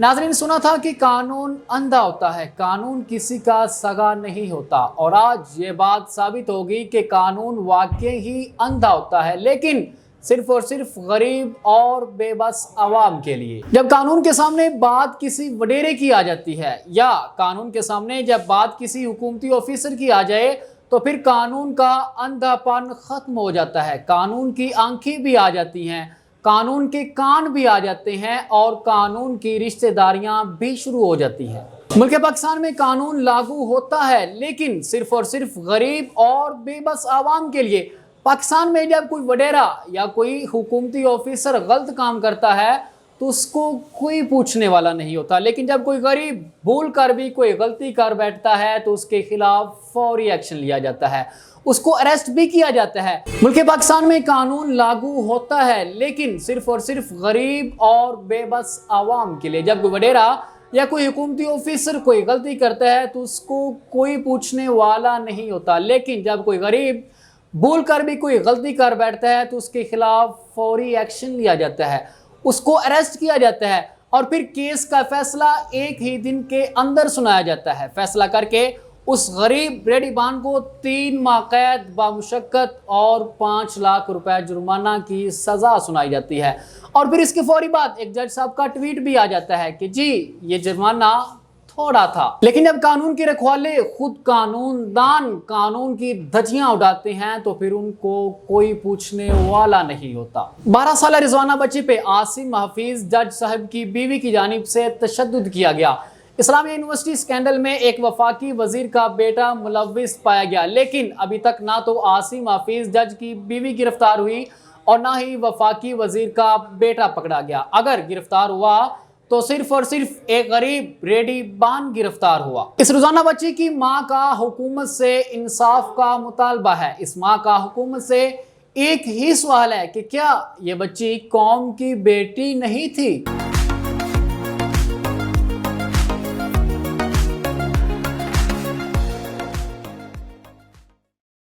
ناظرین، سنا تھا کہ قانون اندھا ہوتا ہے، قانون کسی کا سگا نہیں ہوتا، اور آج یہ بات ثابت ہوگی کہ قانون واقعی ہی اندھا ہوتا ہے، لیکن صرف اور صرف غریب اور بے بس عوام کے لیے۔ جب قانون کے سامنے بات کسی وڈیرے کی آ جاتی ہے، یا قانون کے سامنے جب بات کسی حکومتی آفیسر کی آ جائے، تو پھر قانون کا اندھا پن ختم ہو جاتا ہے، قانون کی آنکھیں بھی آ جاتی ہیں، قانون کے کان بھی آ جاتے ہیں، اور قانون کی رشتہ داریاں بھی شروع ہو جاتی ہیں۔ ملک پاکستان میں قانون لاگو ہوتا ہے، لیکن صرف اور صرف غریب اور بے بس عوام کے لیے۔ پاکستان میں جب کوئی وڈیرا یا کوئی حکومتی آفیسر غلط کام کرتا ہے تو اس کو کوئی پوچھنے والا نہیں ہوتا، لیکن جب کوئی غریب بھول کر بھی کوئی غلطی کر بیٹھتا ہے تو اس کے خلاف فوری ایکشن لیا جاتا ہے، اس کو اریسٹ بھی کیا جاتا ہے۔ ملک پاکستان میں قانون لاگو ہوتا ہے، لیکن صرف اور صرف غریب اور بے بس عوام کے لیے۔ جب کوئی وڈیرا یا کوئی حکومتی آفیسر کوئی غلطی کرتا ہے تو اس کو کوئی پوچھنے والا نہیں ہوتا، لیکن جب کوئی غریب بھول کر بھی کوئی غلطی کر بیٹھتا ہے تو اس کے خلاف فوری ایکشن لیا جاتا ہے، اس کو اریسٹ کیا جاتا ہے، اور پھر کیس کا فیصلہ ایک ہی دن کے اندر سنایا جاتا ہے۔ فیصلہ کر کے اس غریب ریڈی بان کو 3 ماہ قید بامشقت اور 5 لاکھ روپے جرمانہ کی سزا سنائی جاتی ہے، اور پھر اس کے فوری بعد ایک جج صاحب کا ٹویٹ بھی آ جاتا ہے کہ جی یہ جرمانہ تھوڑا تھا۔ لیکن جب قانون کے رکھوالے خود قانون دان قانون کی دھجیاں اڑاتے ہیں تو پھر ان کو کوئی پوچھنے والا نہیں ہوتا۔ 12 سالہ رضوانہ بچی پہ عاصم حفیظ جج صاحب کی بیوی کی جانب سے تشدد کیا گیا۔ اسلامیہ یونیورسٹی اسکینڈل میں ایک وفاقی وزیر کا بیٹا ملوث پایا گیا، لیکن ابھی تک نہ تو عاصم حفیظ جج کی بیوی گرفتار ہوئی اور نہ ہی وفاقی وزیر کا بیٹا پکڑا گیا۔ اگر گرفتار ہوا تو صرف اور صرف ایک غریب ریڈی بان گرفتار ہوا۔ اس روزانہ بچی کی ماں کا حکومت سے انصاف کا مطالبہ ہے۔ اس ماں کا حکومت سے ایک ہی سوال ہے کہ کیا یہ بچی قوم کی بیٹی نہیں تھی؟